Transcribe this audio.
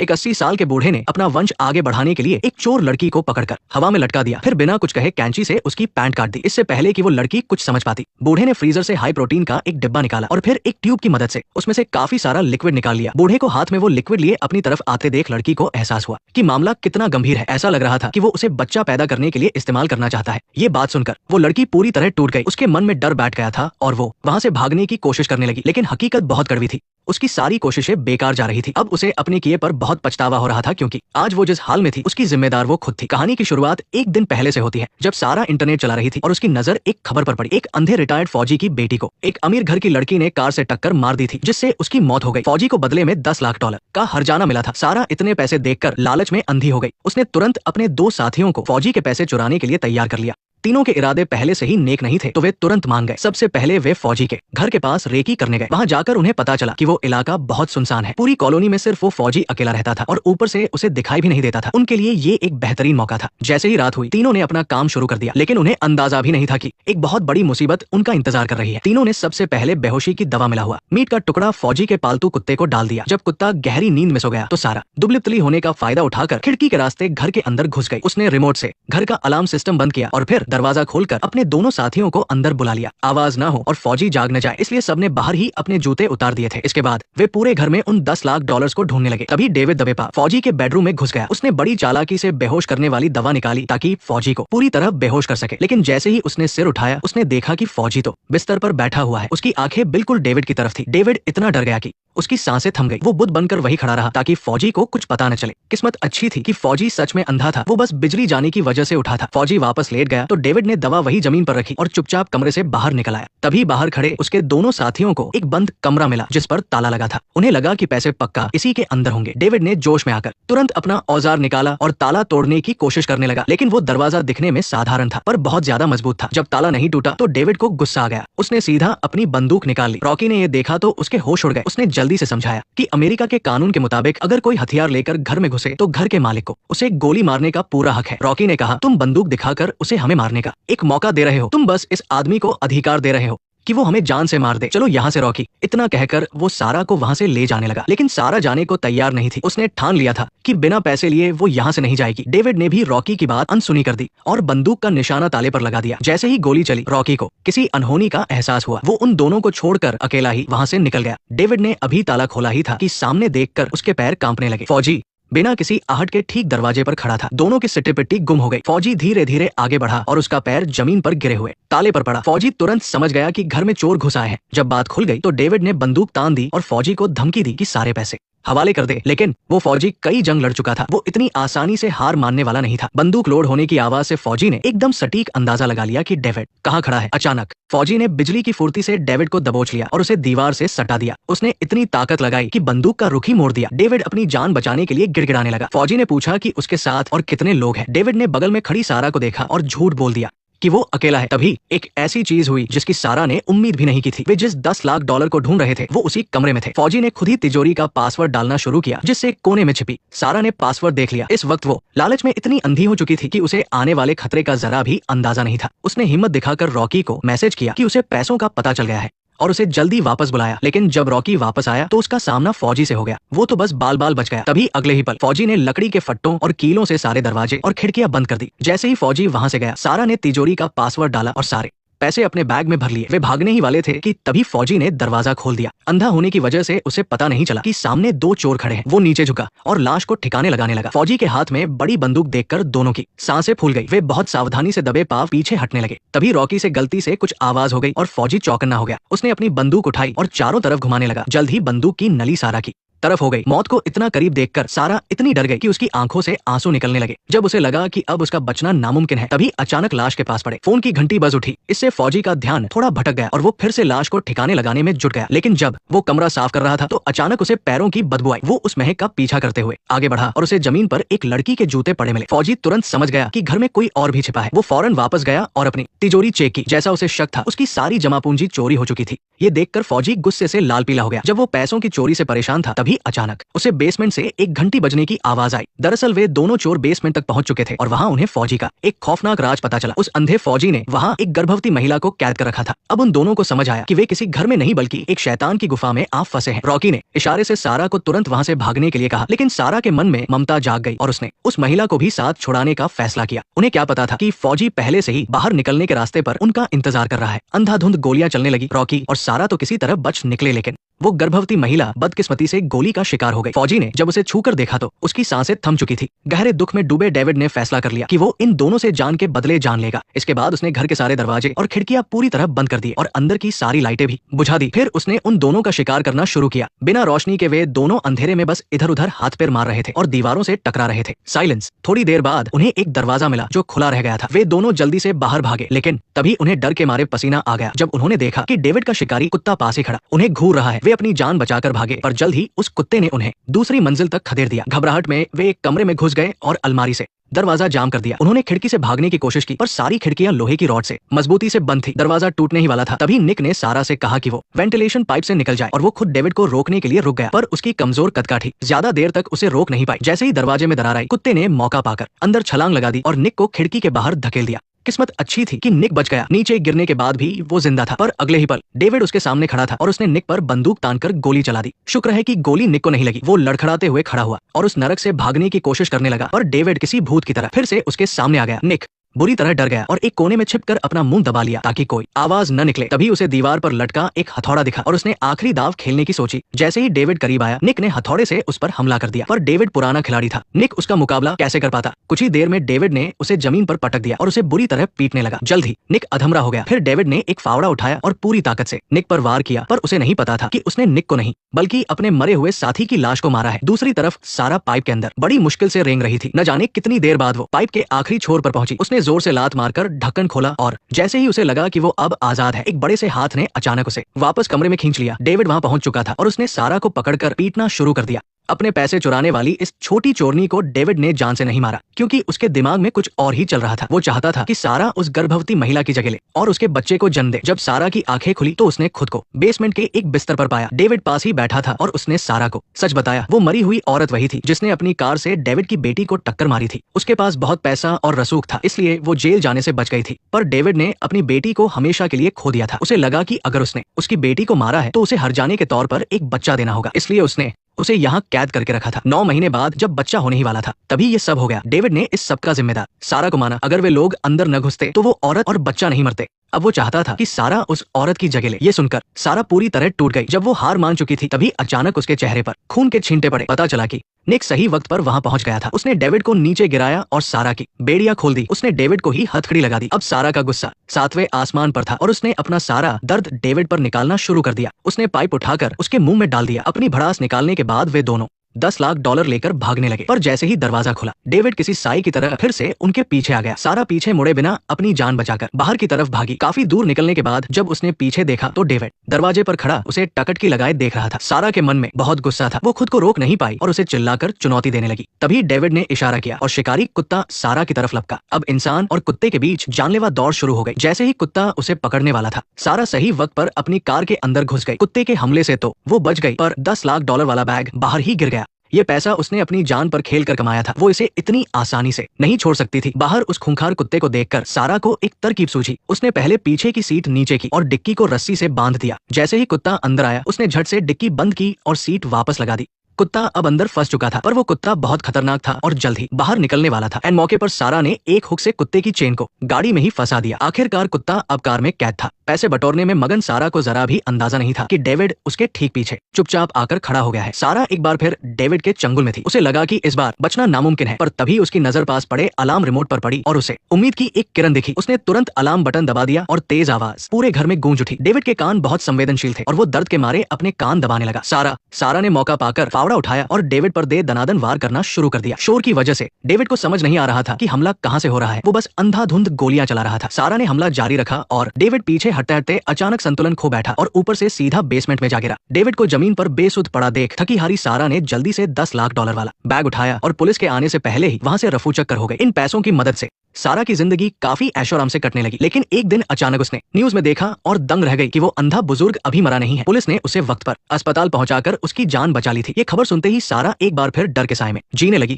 एक 80 साल के बूढ़े ने अपना वंश आगे बढ़ाने के लिए एक चोर लड़की को पकड़कर हवा में लटका दिया, फिर बिना कुछ कहे कैंची से उसकी पैंट काट दी, इससे पहले कि वो लड़की कुछ समझ पाती। बूढ़े ने फ्रीजर से हाई प्रोटीन का एक डिब्बा निकाला और फिर एक ट्यूब की मदद से उसमें से काफी सारा लिक्विड निकाल लिया। बूढ़े को हाथ में वो लिक्विड लिए अपनी तरफ आते देख लड़की को एहसास हुआ कि मामला कितना गंभीर है। ऐसा लग रहा था कि वो उसे बच्चा पैदा करने के लिए इस्तेमाल करना चाहता है। ये बात सुनकर वो लड़की पूरी तरह टूट गई। उसके मन में डर बैठ गया था और वो वहाँ से भागने की कोशिश करने लगी, लेकिन हकीकत बहुत कड़वी थी। उसकी सारी कोशिशें बेकार जा रही थी। अब उसे अपने किए पर बहुत पछतावा हो रहा था, क्योंकि आज वो जिस हाल में थी उसकी जिम्मेदार वो खुद थी। कहानी की शुरुआत एक दिन पहले से होती है, जब सारा इंटरनेट चला रही थी और उसकी नजर एक खबर पर पड़ी। एक अंधे रिटायर्ड फौजी की बेटी को एक अमीर घर की लड़की ने कार से टक्कर मार दी थी, जिससे उसकी मौत हो गई। फौजी को बदले में $10 लाख का हर्जाना मिला था। सारा इतने पैसे देखकर लालच में अंधी हो गई। उसने तुरंत अपने 2 साथियों को फौजी के पैसे चुराने के लिए तैयार कर लिया। तीनों के इरादे पहले से ही नेक नहीं थे, तो वे तुरंत मान गए। सबसे पहले वे फौजी के घर के पास रेकी करने गए। वहां जाकर उन्हें पता चला कि वो इलाका बहुत सुनसान है। पूरी कॉलोनी में सिर्फ वो फौजी अकेला रहता था और ऊपर से उसे दिखाई भी नहीं देता था। उनके लिए ये एक बेहतरीन मौका था। जैसे ही रात हुई, तीनों ने अपना काम शुरू कर दिया, लेकिन उन्हें अंदाजा भी नहीं था कि एक बहुत बड़ी मुसीबत उनका इंतजार कर रही है। तीनों ने सबसे पहले बेहोशी की दवा मिला हुआ मीट का टुकड़ा फौजी के पालतू कुत्ते को डाल दिया। जब कुत्ता गहरी नींद में सो गया तो सारा दुबली-पतली होने का फायदा उठाकर खिड़की के रास्ते घर के अंदर घुस गई। उसने रिमोट से घर का अलार्म सिस्टम बंद किया और फिर दरवाजा खोलकर अपने दोनों साथियों को अंदर बुला लिया। आवाज ना हो और फौजी जाग न जाए, इसलिए सबने बाहर ही अपने जूते उतार दिए थे। इसके बाद वे पूरे घर में उन $10 लाख को ढूंढने लगे। तभी डेविड दबेपा फौजी के बेडरूम में घुस गया। उसने बड़ी चालाकी से बेहोश करने वाली दवा निकाली ताकि फौजी को पूरी तरह बेहोश कर सके। लेकिन जैसे ही उसने सिर उठाया, उसने देखा कि फौजी तो बिस्तर पर बैठा हुआ है। उसकी आंखें बिल्कुल डेविड की तरफ थी। डेविड इतना डर गया कि उसकी सांसें थम गई। वो बुत बनकर वही खड़ा रहा ताकि फौजी को कुछ पता न चले। किस्मत अच्छी थी कि फौजी सच में अंधा था। वो बस बिजली जाने की वजह से उठा था। फौजी वापस लेट गया तो डेविड ने दवा वही जमीन पर रखी और चुपचाप कमरे से बाहर निकल आया। तभी बाहर खड़े उसके दोनों साथियों को एक बंद कमरा मिला जिस पर ताला लगा था। उन्हें लगा कि पैसे पक्का इसी के अंदर होंगे। डेविड ने जोश में आकर तुरंत अपना औजार निकाला और ताला तोड़ने की कोशिश करने लगा, लेकिन वो दरवाजा दिखने में साधारण था पर बहुत ज्यादा मजबूत था। जब ताला नहीं टूटा तो डेविड को गुस्सा आ गया। उसने सीधा अपनी बंदूक निकाल ली। रॉकी ने ये देखा तो उसके होश उड़ गए। उसने जल्दी से समझाया कि अमेरिका के कानून के मुताबिक अगर कोई हथियार लेकर घर में घुसे तो घर के मालिक को उसे गोली मारने का पूरा हक है। रॉकी ने कहा, तुम बंदूक दिखाकर उसे हमें मारने का एक मौका दे रहे हो। तुम बस इस आदमी को अधिकार दे रहे हो कि वो हमें जान से मार दे। चलो यहाँ से रॉकी। इतना कहकर वो सारा को वहाँ से ले जाने लगा, लेकिन सारा जाने को तैयार नहीं थी। उसने ठान लिया था कि बिना पैसे लिए वो यहाँ से नहीं जाएगी। डेविड ने भी रॉकी की बात अनसुनी कर दी और बंदूक का निशाना ताले पर लगा दिया। जैसे ही गोली चली, रॉकी को किसी अनहोनी का एहसास हुआ। वो उन दोनों को छोड़कर अकेला ही वहाँ से निकल गया। डेविड ने अभी ताला खोला ही था कि सामने देखकर उसके पैर कांपने लगे। फौजी बिना किसी आहट के ठीक दरवाजे पर खड़ा था। दोनों की सिट्टी पिट्टी गुम हो गई। फौजी धीरे धीरे आगे बढ़ा और उसका पैर जमीन पर गिरे हुए ताले पर पड़ा। फौजी तुरंत समझ गया कि घर में चोर घुस आए हैं। जब बात खुल गई तो डेविड ने बंदूक तान दी और फौजी को धमकी दी कि सारे पैसे हवाले कर दे। लेकिन वो फौजी कई जंग लड़ चुका था। वो इतनी आसानी से हार मानने वाला नहीं था। बंदूक लोड होने की आवाज से फौजी ने एकदम सटीक अंदाजा लगा लिया कि डेविड कहाँ खड़ा है। अचानक फौजी ने बिजली की फुर्ती से डेविड को दबोच लिया और उसे दीवार से सटा दिया। उसने इतनी ताकत लगाई कि बंदूक का रुख ही मोड़ दिया। डेविड अपनी जान बचाने के लिए गिड़गिड़ाने लगा। फौजी ने पूछा कि उसके साथ और कितने लोग हैं। डेविड ने बगल में खड़ी सारा को देखा और झूठ बोल दिया कि वो अकेला है। तभी एक ऐसी चीज हुई जिसकी सारा ने उम्मीद भी नहीं की थी। वे जिस $10 लाख को ढूंढ रहे थे वो उसी कमरे में थे। फौजी ने खुद ही तिजोरी का पासवर्ड डालना शुरू किया, जिससे कोने में छिपी सारा ने पासवर्ड देख लिया। इस वक्त वो लालच में इतनी अंधी हो चुकी थी कि उसे आने वाले खतरे का जरा भी अंदाजा नहीं था। उसने हिम्मत दिखाकर रॉकी को मैसेज किया कि उसे पैसों का पता चल गया है और उसे जल्दी वापस बुलाया। लेकिन जब रॉकी वापस आया तो उसका सामना फौजी से हो गया। वो तो बस बाल बाल बच गया। तभी अगले ही पल फौजी ने लकड़ी के फट्टों और कीलों से सारे दरवाजे और खिड़कियां बंद कर दी। जैसे ही फौजी वहां से गया, सारा ने तिजोरी का पासवर्ड डाला और सारे पैसे अपने बैग में भर लिए। वे भागने ही वाले थे कि तभी फौजी ने दरवाजा खोल दिया। अंधा होने की वजह से उसे पता नहीं चला कि सामने 2 चोर खड़े हैं। वो नीचे झुका और लाश को ठिकाने लगाने लगा। फौजी के हाथ में बड़ी बंदूक देखकर दोनों की सांसें फूल गई। वे बहुत सावधानी से दबे पांव पीछे हटने लगे। तभी रॉकी से गलती से कुछ आवाज हो गई और फौजी चौकन्ना हो गया। उसने अपनी बंदूक उठाई और चारों तरफ घुमाने लगा। जल्द ही बंदूक की नली सारा की तरफ हो गई। मौत को इतना करीब देखकर सारा इतनी डर गई कि उसकी आंखों से आंसू निकलने लगे। जब उसे लगा कि अब उसका बचना नामुमकिन है, तभी अचानक लाश के पास पड़े फोन की घंटी बज उठी। इससे फौजी का ध्यान थोड़ा भटक गया और वो फिर से लाश को ठिकाने लगाने में जुट गया। लेकिन जब वो कमरा साफ कर रहा था तो अचानक उसे पैरों की बदबू आई। वो उस महक का पीछा करते हुए आगे बढ़ा और उसे जमीन पर एक लड़की के जूते पड़े मिले। फौजी तुरंत समझ गया कि घर में कोई और भी छिपा है। वो फौरन वापस गया और अपनी तिजोरी चेक की। जैसा उसे शक था, उसकी सारी जमा पूंजी चोरी हो चुकी थी। ये देखकर फौजी गुस्से से लाल पीला हो गया। जब वो पैसों की चोरी से परेशान था तभी अचानक उसे बेसमेंट से एक घंटी बजने की आवाज आई। दरअसल वे दोनों चोर बेसमेंट तक पहुंच चुके थे और वहाँ उन्हें फौजी का एक खौफनाक राज पता चला। उस अंधे फौजी ने वहाँ एक गर्भवती महिला को कैद कर रखा था। अब उन दोनों को समझ आया कि वे किसी घर में नहीं बल्कि एक शैतान की गुफा में आप फंसे हैं। रॉकी ने इशारे से सारा को तुरंत वहाँ से भागने के लिए कहा, लेकिन सारा के मन में ममता जाग गई और उसने उस महिला को भी साथ छुड़ाने का फैसला किया। उन्हें क्या पता था कि फौजी पहले से ही बाहर निकलने के रास्ते पर उनका इंतजार कर रहा है। अंधाधुंध गोलियां चलने लगी। रॉकी और सारा तो किसी तरह बच निकले, लेकिन वो गर्भवती महिला बदकिस्मती से गोली का शिकार हो गई। फौजी ने जब उसे छूकर देखा तो उसकी सांसें थम चुकी थी। गहरे दुख में डूबे डेविड ने फैसला कर लिया कि वो इन दोनों से जान के बदले जान लेगा। इसके बाद उसने घर के सारे दरवाजे और खिड़कियां पूरी तरह बंद कर दिए और अंदर की सारी लाइटें भी बुझा दी। फिर उसने उन दोनों का शिकार करना शुरू किया। बिना रोशनी के वे दोनों अंधेरे में बस इधर उधर हाथ पैर मार रहे थे और दीवारों से टकरा रहे थे। साइलेंस। थोड़ी देर बाद उन्हें एक दरवाजा मिला जो खुला रह गया था। वे दोनों जल्दी से बाहर भागे, लेकिन तभी उन्हें डर के मारे पसीना आ गया जब उन्होंने देखा कि डेविड का शिकारी कुत्ता पास ही खड़ा उन्हें घूर रहा है। वे अपनी जान बचाकर भागे, पर जल्द ही उस कुत्ते ने उन्हें दूसरी मंजिल तक खदेड़ दिया। घबराहट में वे एक कमरे में घुस गए और अलमारी से दरवाजा जाम कर दिया। उन्होंने खिड़की से भागने की कोशिश की, पर सारी खिड़कियां लोहे की रॉड से मजबूती से बंद थी। दरवाजा टूटने ही वाला था। तभी निक ने सारा से कहा कि वो वेंटिलेशन पाइप से निकल जाए और वो खुद डेविड को रोकने के लिए रुक गया, पर उसकी कमजोर कदकाठी ज्यादा देर तक उसे रोक नहीं पाई। जैसे ही दरवाजे में दरार आई, कुत्ते ने मौका पाकर अंदर छलांग लगा दी और निक को खिड़की के बाहर धकेल दिया। किस्मत अच्छी थी कि निक बच गया। नीचे गिरने के बाद भी वो जिंदा था, पर अगले ही पल डेविड उसके सामने खड़ा था और उसने निक पर बंदूक तानकर गोली चला दी। शुक्र है कि गोली निक को नहीं लगी। वो लड़खड़ाते हुए खड़ा हुआ और उस नरक से भागने की कोशिश करने लगा, पर डेविड किसी भूत की तरह फिर से उसके सामने आ गया। निक बुरी तरह डर गया और एक कोने में छिपकर अपना मुंह दबा लिया ताकि कोई आवाज न निकले। तभी उसे दीवार पर लटका एक हथौड़ा दिखा और उसने आखिरी दाव खेलने की सोची। जैसे ही डेविड करीब आया, निक ने हथौड़े से उस पर हमला कर दिया, पर डेविड पुराना खिलाड़ी था। निक उसका मुकाबला कैसे कर पाता। कुछ ही देर में डेविड ने उसे जमीन पर पटक दिया और उसे बुरी तरह पीटने लगा। जल्द ही निक अधमरा हो गया। फिर डेविड ने एक फावड़ा उठाया और पूरी ताकत से निक पर वार किया, पर उसे नहीं पता था कि उसने निक को नहीं बल्कि अपने मरे हुए साथी की लाश को मारा है। दूसरी तरफ सारा पाइप के अंदर बड़ी मुश्किल से रेंग रही थी। न जाने कितनी देर बाद वो पाइप के आखिरी छोर पर पहुंची। उसने जोर से लात मारकर ढक्कन खोला और जैसे ही उसे लगा कि वो अब आजाद है, एक बड़े से हाथ ने अचानक उसे वापस कमरे में खींच लिया। डेविड वहां पहुंच चुका था और उसने सारा को पकड़कर पीटना शुरू कर दिया। अपने पैसे चुराने वाली इस छोटी चोरनी को डेविड ने जान से नहीं मारा, क्योंकि उसके दिमाग में कुछ और ही चल रहा था। वो चाहता था कि सारा उस गर्भवती महिला की जगह ले और उसके बच्चे को जन्म दे। जब सारा की आंखें खुली तो उसने खुद को बेसमेंट के एक बिस्तर पर पाया। डेविड पास ही बैठा था और उसने सारा को सच बताया। वो मरी हुई औरत वही थी जिसने अपनी कार से डेविड की बेटी को टक्कर मारी थी। उसके पास बहुत पैसा और रसूख था, इसलिए वो जेल जाने से बच गई थी, पर डेविड ने अपनी बेटी को हमेशा के लिए खो दिया था। उसे लगा कि अगर उसने उसकी बेटी को मारा है तो उसे हर जाने के तौर पर एक बच्चा देना होगा, इसलिए उसने उसे यहाँ कैद करके रखा था। 9 महीने बाद जब बच्चा होने ही वाला था तभी ये सब हो गया। डेविड ने इस सब का जिम्मेदार सारा को माना। अगर वे लोग अंदर न घुसते तो वो औरत और बच्चा नहीं मरते। अब वो चाहता था कि सारा उस औरत की जगह ले। ये सुनकर सारा पूरी तरह टूट गई। जब वो हार मान चुकी थी तभी अचानक उसके चेहरे पर खून के छींटे पड़े। पता चला कि निक सही वक्त पर वहां पहुंच गया था। उसने डेविड को नीचे गिराया और सारा की बेड़ियां खोल दी। उसने डेविड को ही हथकड़ी लगा दी। अब सारा का गुस्सा 7वें आसमान पर था और उसने अपना सारा दर्द डेविड पर निकालना शुरू कर दिया। उसने पाइप उठाकर उसके मुंह में डाल दिया। अपनी भड़ास निकालने के बाद वे दोनों $10 लाख लेकर भागने लगे, पर जैसे ही दरवाजा खुला डेविड किसी साई की तरह फिर से उनके पीछे आ गया। सारा पीछे मुड़े बिना अपनी जान बचाकर बाहर की तरफ भागी। काफी दूर निकलने के बाद जब उसने पीछे देखा तो डेविड दरवाजे पर खड़ा उसे टकटकी लगाए देख रहा था। सारा के मन में बहुत गुस्सा था। वो खुद को रोक नहीं पाई और उसे चिल्लाकर चुनौती देने लगी। तभी डेविड ने इशारा किया और शिकारी कुत्ता सारा की तरफ लपका। अब इंसान और कुत्ते के बीच जानलेवा दौड़ शुरू हो गई। जैसे ही कुत्ता उसे पकड़ने वाला था, सारा सही वक्त पर अपनी कार के अंदर घुस गई। कुत्ते के हमले से तो वो बच गई, पर $10 लाख वाला बैग बाहर ही गिर गया। ये पैसा उसने अपनी जान पर खेल कर कमाया था। वो इसे इतनी आसानी से नहीं छोड़ सकती थी। बाहर उस खूंखार कुत्ते को देखकर सारा को एक तरकीब सूझी। उसने पहले पीछे की सीट नीचे की और डिक्की को रस्सी से बांध दिया। जैसे ही कुत्ता अंदर आया, उसने झट से डिक्की बंद की और सीट वापस लगा दी। कुत्ता अब अंदर फंस चुका था, पर वो कुत्ता बहुत खतरनाक था और जल्द ही बाहर निकलने वाला था। एंड मौके पर सारा ने एक हुक से कुत्ते की चेन को गाड़ी में ही फंसा दिया। आखिरकार कुत्ता अब कार में कैद था। पैसे बटोरने में मगन सारा को जरा भी अंदाजा नहीं था कि डेविड उसके ठीक पीछे चुपचाप आकर खड़ा हो गया है। सारा एक बार फिर डेविड के चंगुल में थी। उसे लगा कि इस बार बचना नामुमकिन है, पर तभी उसकी नजर पास पड़े अलार्म रिमोट पर पड़ी और उसे उम्मीद की एक किरण दिखी। उसने तुरंत अलार्म बटन दबा दिया और तेज आवाज पूरे घर में गूंज उठी। डेविड के कान बहुत संवेदनशील थे और वो दर्द के मारे अपने कान दबाने लगा। सारा ने मौका पाकर फावड़ा उठाया और डेविड पर दे दनादन वार करना शुरू कर दिया। शोर की वजह से डेविड को समझ नहीं आ रहा था कि हमला कहां से हो रहा है। वो बस अंधाधुंध गोलियां चला रहा था। सारा ने हमला जारी रखा और डेविड पीछे हटते हटते अचानक संतुलन खो बैठा और ऊपर से सीधा बेसमेंट में जा गिरा। डेविड को जमीन पर बेसुध पड़ा देख थकी हारी सारा ने जल्दी से $10 लाख वाला बैग उठाया और पुलिस के आने से पहले ही वहां से रफू चक्कर हो गए। इन पैसों की मदद से सारा की जिंदगी काफी ऐशो आराम से कटने लगी। लेकिन एक दिन अचानक उसने न्यूज में देखा और दंग रह गई कि वो अंधा बुजुर्ग अभी मरा नहीं है। पुलिस ने उसे वक्त पर अस्पताल पहुंचाकर उसकी जान बचा ली थी। ये खबर सुनते ही सारा एक बार फिर डर के साए में जीने लगी।